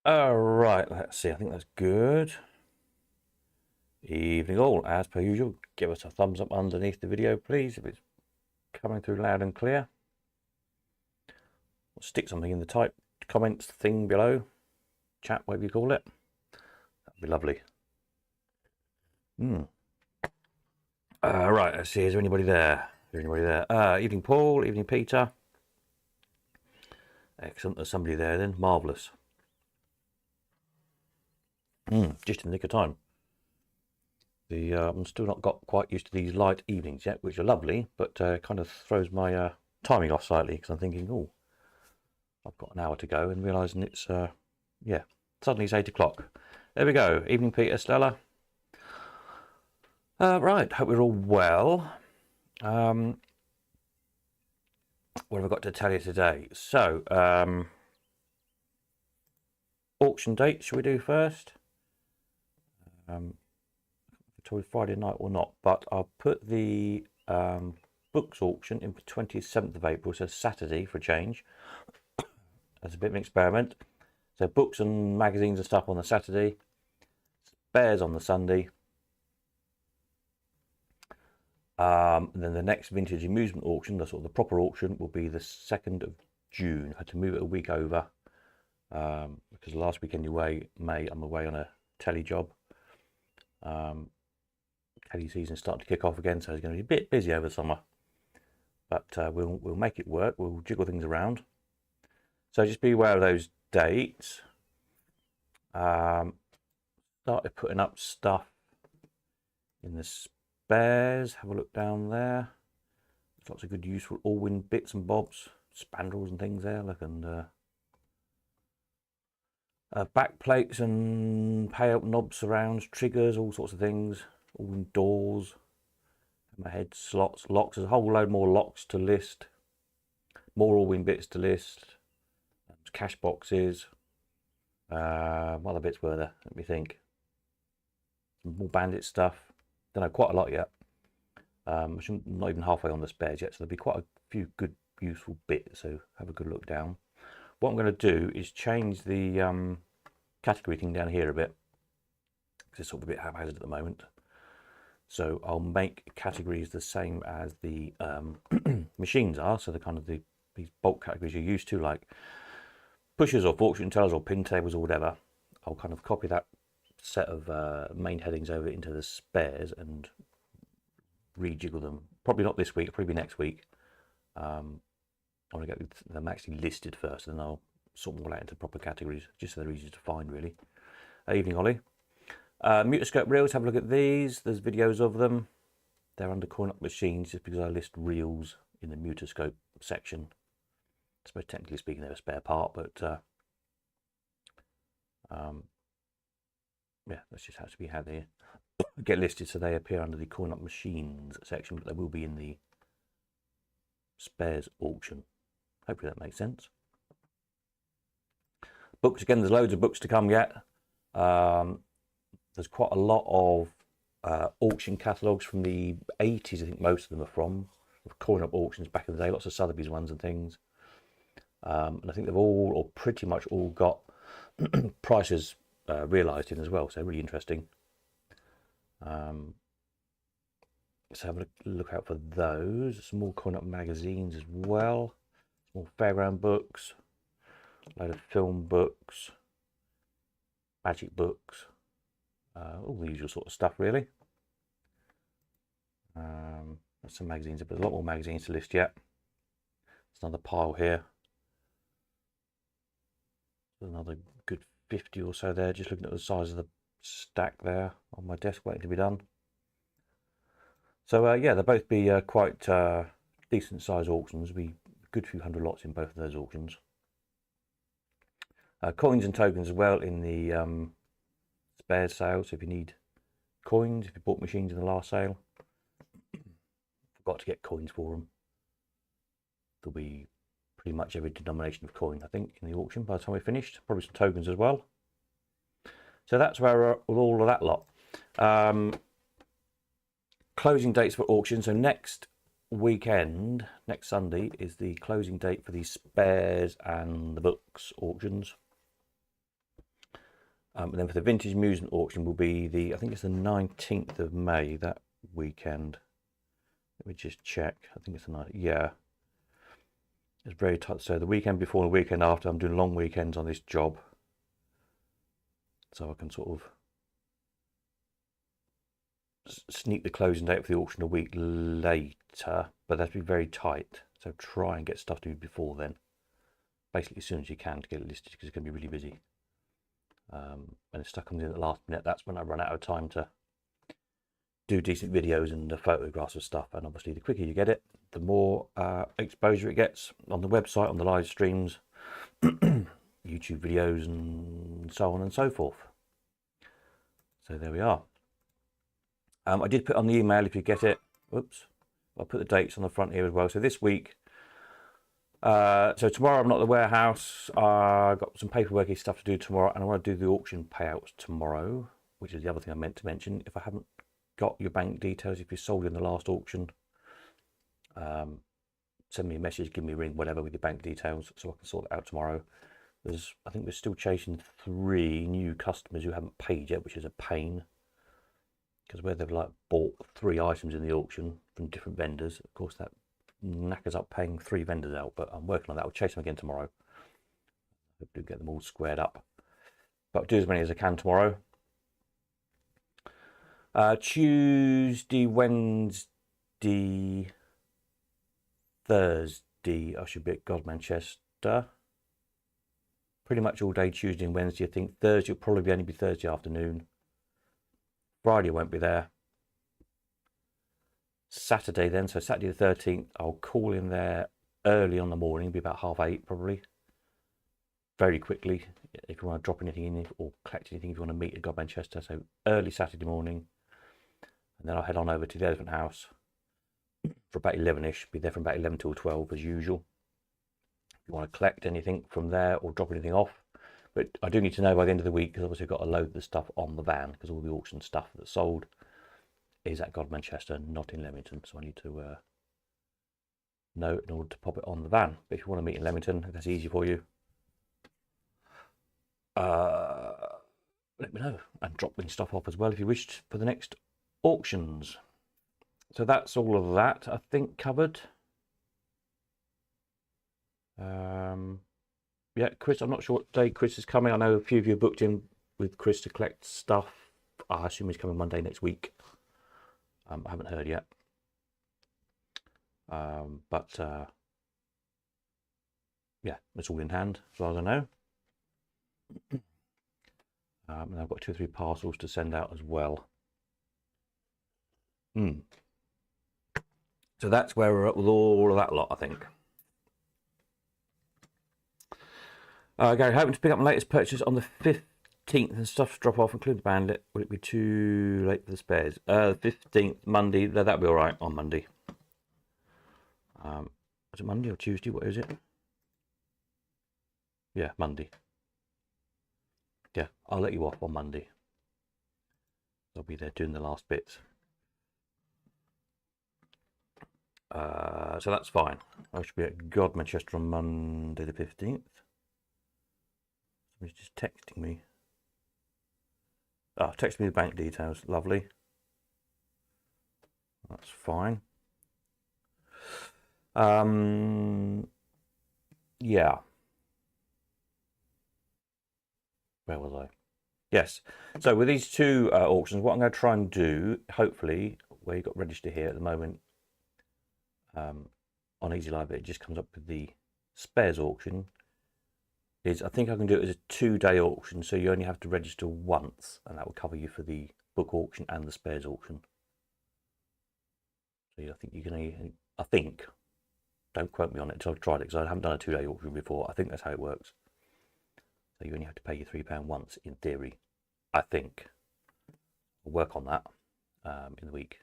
All right, let's see. I think that's good. Evening all. As per usual, give us a thumbs up underneath the video, please, if it's coming through loud and clear. Or stick something in the type comments thing below. Chat, whatever you call it. That'd be lovely. Right, let's see. Is there anybody there? Is there anybody there? Evening Paul, evening Peter. Excellent. There's somebody there then. Marvellous. Just in the nick of time. I'm still not got quite used to these light evenings yet, which are lovely, but kind of throws my timing off slightly because I'm thinking, oh, I've got an hour to go, and realising it's, yeah, suddenly it's 8 o'clock. There we go. Evening, Peter, Stella. Right, hope we're all well. What have I got to tell you today? So, auction dates, should we do first? Friday night or not, but I'll put the books auction in for 27th of April, so Saturday for a change, as a bit of an experiment. So books and magazines and stuff on the Saturday, spares on the Sunday. And then the next vintage amusement auction, the sort of the proper auction, will be the 2nd of June. I had to move it a week over because last weekend away, May, I'm away on a telly job. Telly season starting to kick off again, so it's going to be a bit busy over the summer. But we'll make it work. We'll jiggle things around. So just be aware of those dates. Started putting up stuff in the spares. Have a look down there. There's lots of good useful all-win bits and bobs, spandrels and things there. Look, and back plates and payout knobs, surrounds, triggers, all sorts of things. All-win doors, hammer head slots, locks. There's a whole load more locks to list. More all-win bits to list. Cash boxes. What other bits were there? Let me think. Some more bandit stuff. Don't know, quite a lot yet. I'm not even halfway on the spares yet, so there'll be quite a few good, useful bits. So have a good look down. What I'm going to do is change the category thing down here a bit, because it's sort of a bit haphazard at the moment. So I'll make categories the same as the machines are. So the kind of these bulk categories you're used to, like pushers or fortune tellers or pin tables or whatever. I'll kind of copy that set of main headings over into the spares and rejiggle them. Probably not this week, probably next week. I want to get them actually listed first, and then I'll sort them all out into proper categories, just so they're easy to find, really. Evening, Ollie. Mutoscope reels, have a look at these. There's videos of them. They're under coin up machines, just because I list reels in the Mutoscope section. I suppose technically speaking they're a spare part, but yeah, that's just has to be how they get listed, so they appear under the coin up machines section, but they will be in the spares auction. Hopefully that makes sense. Books, again, there's loads of books to come yet. There's quite a lot of auction catalogues from the 80s, I think most of them are from, coin up auctions back in the day, lots of Sotheby's ones and things. And I think they've all, or pretty much all, got prices realised in as well, so really interesting. So have a look out for those. Some more coin up magazines as well. Some more fairground books, a load of film books, magic books, all the usual sort of stuff, really. There's some magazines, but there's a lot more magazines to list yet. There's another pile here. There's another good 50 or so there, just looking at the size of the stack there on my desk waiting to be done. So yeah, they'll both be quite decent size auctions. There'll be a good few hundred lots in both of those auctions. Coins and tokens as well in the spares sale. So if you need coins, if you bought machines in the last sale, forgot to get coins for them, there'll be pretty much every denomination of coin, I think, in the auction by the time we're finished. Probably some tokens as well. So that's where we're with all of that lot. Closing dates for auction. So next weekend, next Sunday, is the closing date for the spares and the books auctions. And then for the vintage amusement auction will be the, I think it's the 19th of May, that weekend. Let me just check. I think it's the night. Yeah. It's very tight. So the weekend before and the weekend after, I'm doing long weekends on this job. So I can sort of sneak the closing date for the auction a week later, but that's be very tight. So try and get stuff to you before then. Basically as soon as you can to get it listed, because it's going to be really busy. When stuff comes in at the last minute, that's when I run out of time to do decent videos and photographs of stuff. And obviously the quicker you get it, the more exposure it gets on the website, on the live streams, YouTube videos, and so on and so forth. So there we are. I did put on the email, if you get it, whoops, I'll put the dates on the front here as well. So this week, so tomorrow I'm not at the warehouse. I've got some paperworky stuff to do tomorrow, and I want to do the auction payouts tomorrow, which is the other thing I meant to mention. If I haven't got your bank details, if you sold in the last auction, send me a message, give me a ring, whatever, with your bank details, so I can sort it out tomorrow. I think we're still chasing 3 new customers who haven't paid yet, which is a pain, because where they've like bought 3 items in the auction from different vendors, of course that knackers up paying 3 vendors out. But I'm working on that. I'll chase them again tomorrow. Hopefully get them all squared up, but I'll do as many as I can tomorrow. Tuesday, Wednesday, Thursday I should be at God Manchester pretty much all day. Tuesday and Wednesday. I think Thursday will probably only be Thursday afternoon. Friday I won't be there. Saturday then, so Saturday the 13th, I'll call in there early on the morning, be about 8:30 probably, very quickly, if you want to drop anything in or collect anything, if you want to meet at God Manchester. So early Saturday morning, and then I'll head on over to the Elephant House for about 11ish, be there from about 11 till 12 as usual. If you want to collect anything from there or drop anything off, but I do need to know by the end of the week, because obviously I've got to load the stuff on the van, because all the auction stuff that's sold is at God Manchester, not in Leamington, so I need to know in order to pop it on the van. But if you want to meet in Leamington, if that's easy for you, let me know, and drop any stuff off as well if you wished for the next auctions. So that's all of that, I think, covered. Yeah, Chris, I'm not sure what day Chris is coming. I know a few of you booked in with Chris to collect stuff. I assume he's coming Monday next week. I haven't heard yet. But yeah, it's all in hand as far as I know. And I've got 2 or 3 parcels to send out as well. So that's where we're at with all of that lot, I think. Gary, hoping to pick up my latest purchase on the 15th and stuff to drop off, including the bandit. Will it be too late for the spares? 15th, Monday. That'll be all right on Monday. Is it Monday or Tuesday? What is it? Yeah, Monday. Yeah, I'll let you off on Monday. I'll be there doing the last bits. So that's fine. I should be at God Manchester on Monday the 15th. Somebody's just texting me. Oh, text me the bank details. Lovely. That's fine. Yeah. Where was I? Yes. So with these 2 auctions, what I'm going to try and do, hopefully, where you've got register here at the moment, on Easy Live, it just comes up with the spares auction. I think I can do it as a 2-day auction, so you only have to register once, and that will cover you for the book auction and the spares auction. So I think you can. I think. Don't quote me on it until I've tried it, because I haven't done a 2-day auction before. I think that's how it works. So you only have to pay your £3 once, in theory. I think. I'll work on that in the week.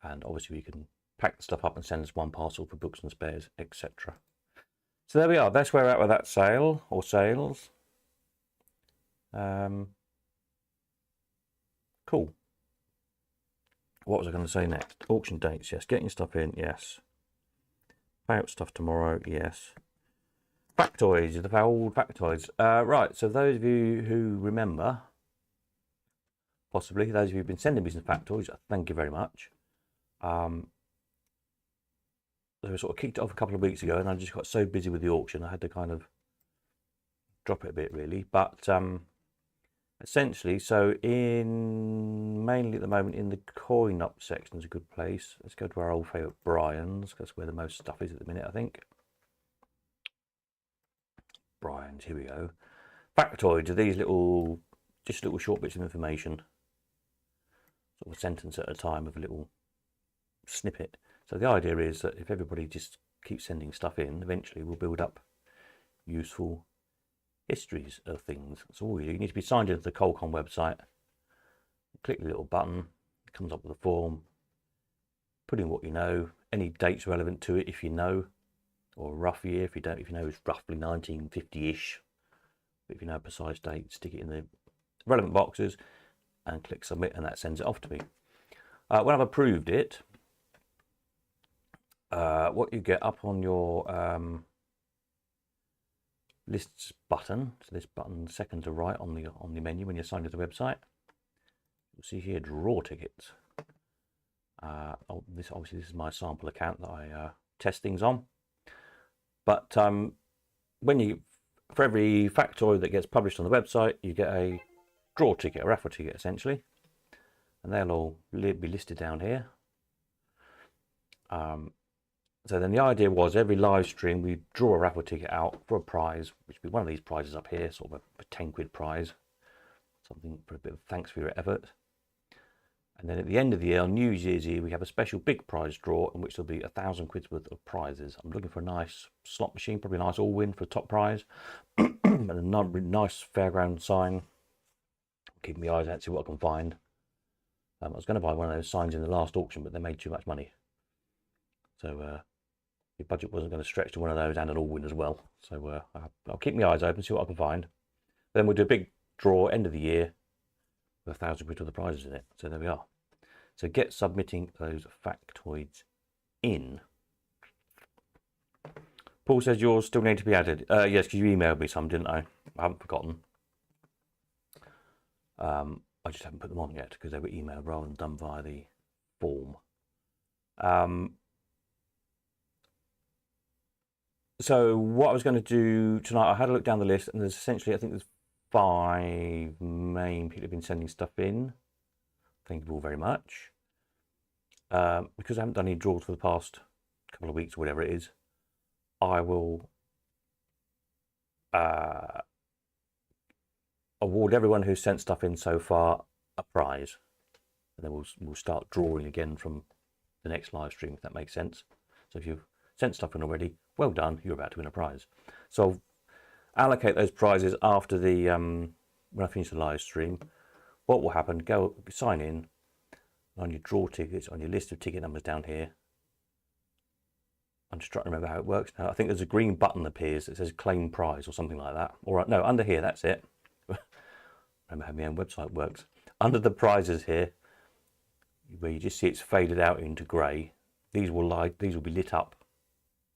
And obviously we can pack the stuff up and send us 1 parcel for books and spares, etc. So there we are. That's where we're at with that sale, or sales. Cool. What was I going to say next? Auction dates, yes. Getting stuff in, yes. Pay out stuff tomorrow, yes. Factoids, the old factoids. Right, so those of you who remember, possibly those of you who've been sending me some factoids, thank you very much. So I sort of kicked it off a couple of weeks ago, and I just got so busy with the auction, I had to kind of drop it a bit, really. But essentially, so mainly at the moment in the coin up section is a good place. Let's go to our old favourite Brian's. That's where the most stuff is at the minute, I think. Brian's, here we go. Factoids are these just little short bits of information, sort of a sentence at a time of a little snippet. So the idea is that if everybody just keeps sending stuff in, eventually we'll build up useful histories of things. That's all you need to be signed into the Colcon website. Click the little button, it comes up with a form. Put in what you know, any dates relevant to it if you know, or a rough year if you don't. If you know it's roughly 1950-ish, but if you know a precise date, stick it in the relevant boxes and click submit, and that sends it off to me. When I've approved it, what you get up on your lists button, so this button second to right on the menu when you're signed to the website, you'll see here draw tickets. This is my sample account that I test things on. But for every factoid that gets published on the website, you get a draw ticket, a raffle ticket essentially, and they'll all be listed down here. So then the idea was every live stream we draw a raffle ticket out for a prize, which would be one of these prizes up here, sort of a 10 quid prize, something for a bit of thanks for your effort. And then at the end of the year, on New Year's Eve, we have a special big prize draw in which there'll be 1,000 quid's worth of prizes. I'm looking for a nice slot machine, probably a nice all-win for a top prize, and a nice fairground sign. Keeping my eyes out to see what I can find. I was going to buy one of those signs in the last auction, but they made too much money. So your budget wasn't going to stretch to one of those and an all-win as well. So I'll keep my eyes open, see what I can find. Then we'll do a big draw end of the year with 1,000 quid worth of prizes in it. So there we are. So get submitting those factoids in. Paul says yours still need to be added. Yes, because you emailed me some, didn't I? I haven't forgotten. I just haven't put them on yet because they were emailed rather than done via the form. So what I was going to do tonight, I had a look down the list, and there's essentially, I think there's 5 main people who've been sending stuff in. Thank you all very much. Because I haven't done any draws for the past couple of weeks or whatever it is, I will award everyone who's sent stuff in so far a prize, and then we'll start drawing again from the next live stream, if that makes sense. So if you've sent stuff in already, well done, you're about to win a prize. So I'll allocate those prizes after the when I finish the live stream. What will happen, go sign in on your draw tickets, on your list of ticket numbers down here. I'm just trying to remember how it works now. I think there's a green button that appears that says claim prize or something like that. All right, no, under here, that's it. Remember how my own website works. Under the prizes here, where you just see it's faded out into grey, these will be lit up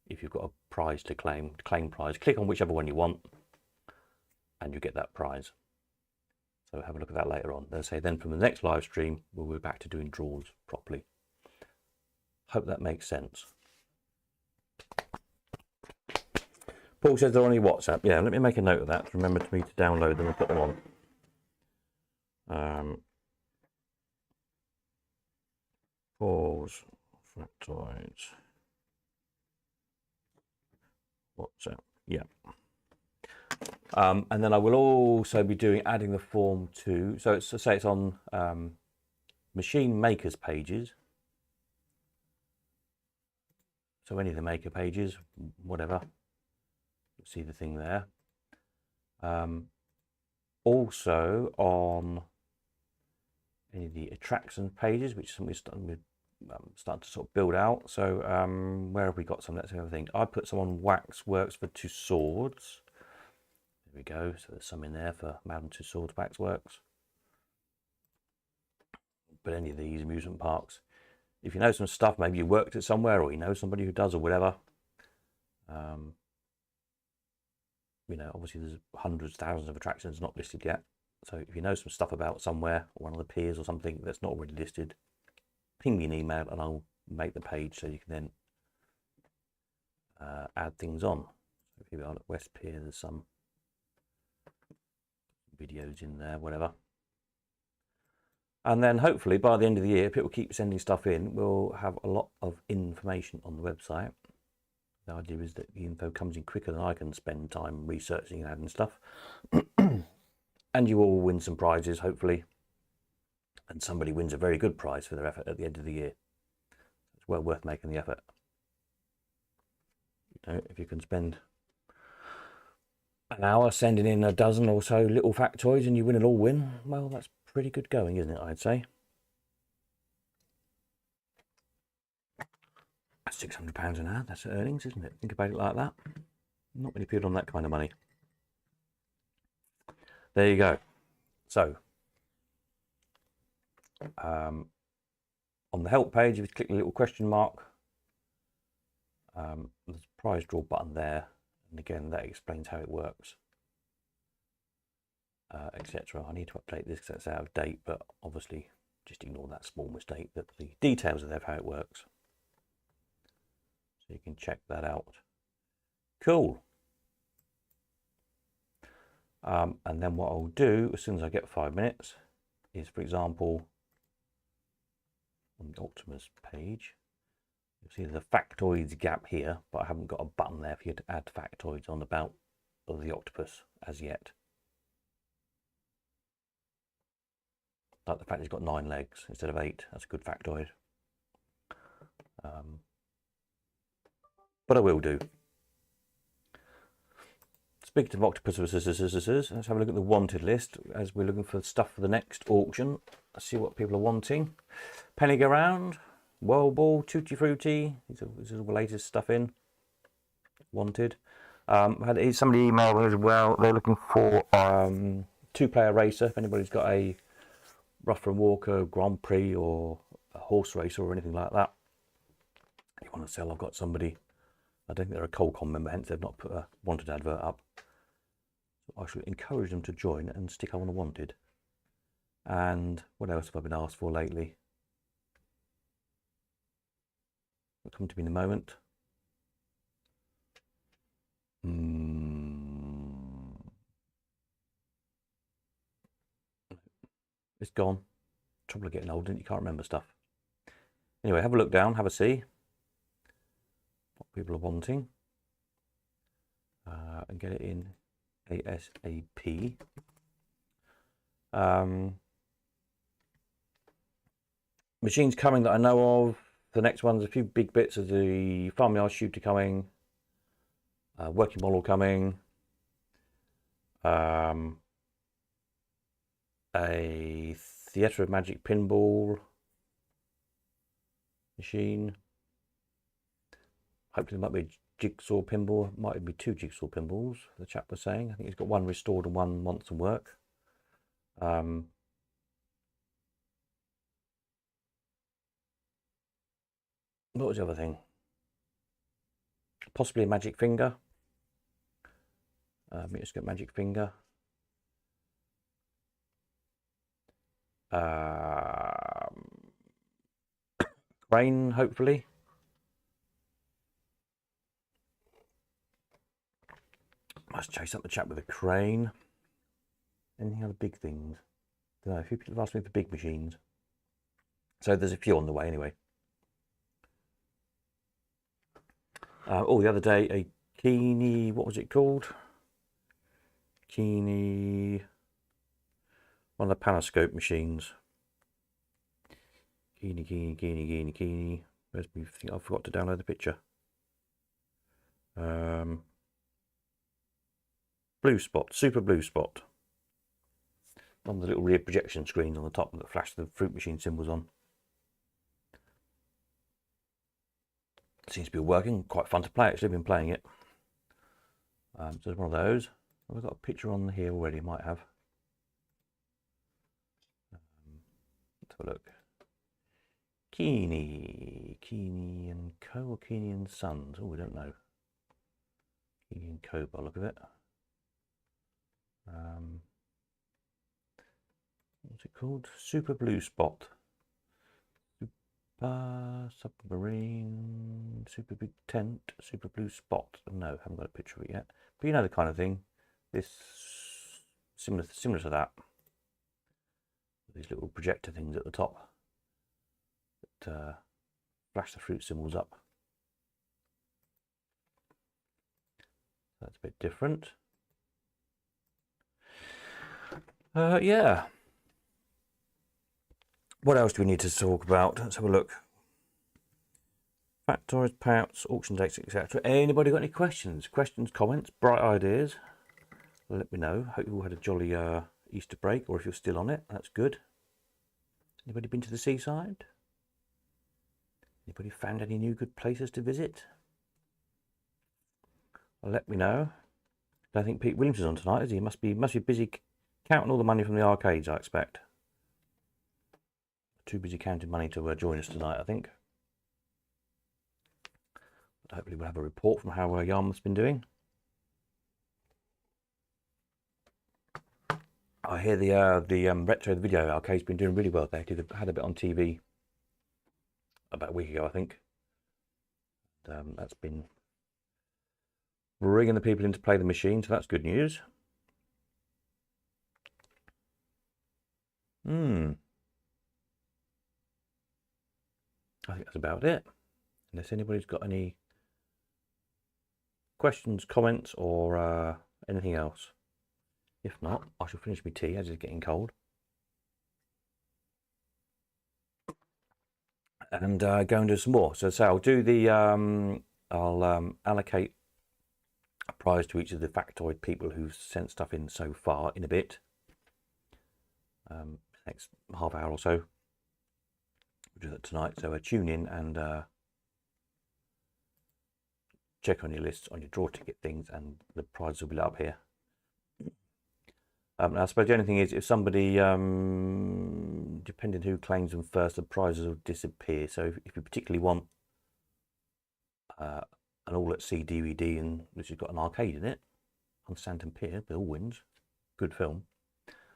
if you've got a prize to claim prize. Click on whichever one you want and you get that prize. So have a look at that later on. They'll say then from the next live stream, we'll be back to doing draws properly. Hope that makes sense. Paul says they're on your WhatsApp. Yeah, let me make a note of that. Remember to me to download them and put them on. Paul's Factoids WhatsApp. Yeah. And then I will also be adding the form to, so say it's on machine makers pages. So any of the maker pages, whatever, you'll see the thing there. Also on any of the attraction pages, which is something we're starting to sort of build out. So where have we got some? Let's have a think. I put some on Waxworks for Two Swords. There we go. So there's some in there for Madame Two Swords Waxworks. But any of these amusement parks, if you know some stuff, maybe you worked at somewhere or you know somebody who does or whatever, you know, obviously there's hundreds, thousands of attractions not listed yet. So if you know some stuff about somewhere, or one of the piers or something that's not already listed, ping me an email and I'll make the page so you can then add things on. So if you're on at West Pier, there's some videos in there, whatever. And then hopefully by the end of the year, people keep sending stuff in, we'll have a lot of information on the website. The idea is that the info comes in quicker than I can spend time researching and adding stuff. And you all win some prizes, hopefully. And somebody wins a very good prize for their effort at the end of the year. It's well worth making the effort. You know, if you can spend an hour sending in a dozen or so little factoids and you win an all win, well, that's pretty good going, isn't it, I'd say. That's £600 an hour, that's earnings, isn't it? Think about it like that. Not many people on that kind of money. There you go. So, on the help page, if you click the little question mark, there's a prize draw button there. And again, that explains how it works, etc. I need to update this because that's out of date, but obviously just ignore that small mistake. That the details are there of how it works. So you can check that out. Cool. And then what I'll do as soon as I get 5 minutes is, for example, on the Optimus page, you'll see there's a factoids gap here, but I haven't got a button there for you to add factoids on about the octopus as yet. Like the fact it's got 9 legs instead of 8, that's a good factoid. But I will do. Speaking of octopuses, let's have a look at the wanted list as we're looking for stuff for the next auction. Let's see what people are wanting. Penny Go Round, World Ball, Tutti Frutti. This is all the latest stuff in. Wanted. I had somebody email as well. They're looking for 2-player racer. If anybody's got a Rough and Walker Grand Prix or a horse racer or anything like that, you want to sell, I've got somebody. I don't think they're a Colcom member, hence they've not put a wanted advert up. So I should encourage them to join and stick on a wanted. And what else have I been asked for lately? It'll come to me in a moment. It's gone. Trouble of getting old, and you can't remember stuff. Anyway, have a look down, have a see what people are wanting, and get it in ASAP. Machines coming that I know of. The next one's a few big bits of the farmyard shooter coming, working model coming, a Theatre of Magic pinball machine. Hopefully there might be a jigsaw pinball. Might be 2 jigsaw pinballs, the chap was saying. I think he's got 1 restored and 1 wants to work. What was the other thing? Possibly a magic finger. Let me just get magic finger. Crane, hopefully. Must chase up the chap with a crane. Anything other big things? I don't know, a few people have asked me for big machines. So there's a few on the way anyway. The other day, a Keeney, what was it called? Keeney, one of the Panoscope machines. Keeney. Where's me? I think I forgot to download the picture. Blue Spot, Super Blue Spot. One of the little rear projection screens on the top that flash the fruit machine symbols on. Seems to be working, quite fun to play actually, I've been playing it. So there's one of those. I've got a picture on here already, might have. Let's have a look. Keeney and Co, or Keeney and Sons? Oh, we don't know. Keeney and Co by the look of it. What's it called? Super Blue Spot. Submarine, Super Big Tent, Super Blue Spot. No, haven't got a picture of it yet. But you know the kind of thing. This similar to that. These little projector things at the top that flash the fruit symbols up. That's a bit different. Yeah. What else do we need to talk about? Let's have a look. Factoids, payouts, auction dates, etc. Anybody got any questions? Questions, comments, bright ideas? Let me know. Hope you all had a jolly Easter break, or if you're still on it, that's good. Anybody been to the seaside? Anybody found any new good places to visit? Well, let me know. I don't think Pete Williams is on tonight, is he? Must be busy counting all the money from the arcades, I expect. Too busy counting money to join us tonight, I think. But hopefully we'll have a report from how Yarmouth's been doing. I hear the retro video arcade's been doing really well. They had a bit on TV about a week ago, I think. That's been bringing the people in to play the machine, so that's good news. I think that's about it. Unless anybody's got any questions, comments, or anything else. If not, I shall finish my tea as it's getting cold. And go and do some more. So I'll do the, I'll allocate a prize to each of the Factoid people who've sent stuff in so far in a bit. Next half hour or so. We'll do that tonight. So tune in and check on your lists, on your draw ticket things, and the prizes will be up here. I suppose the only thing is, if somebody, depending who claims them first, the prizes will disappear. So if you particularly want an all-at-sea DVD, and which has got an arcade in it, on Stanton Pier, Bill Wins, good film.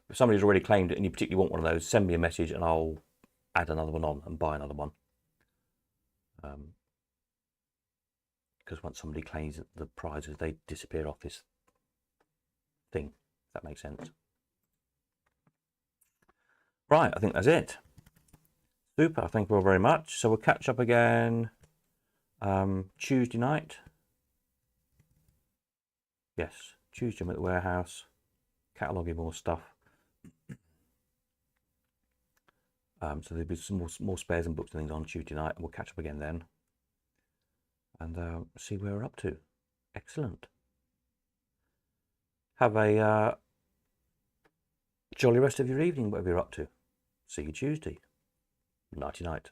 If somebody's already claimed it and you particularly want one of those, send me a message and I'll add another one on and buy another one. Because once somebody claims the prizes, they disappear off this thing, if that makes sense. Right, I think that's it. Super, thank you all very much. So we'll catch up again Tuesday night. Yes, Tuesday I'm at the warehouse, cataloguing more stuff. So there'll be some more spares and books and things on Tuesday night, and we'll catch up again then and see where we're up to. Excellent. Have a jolly rest of your evening, whatever you're up to. See you Tuesday. Nighty night.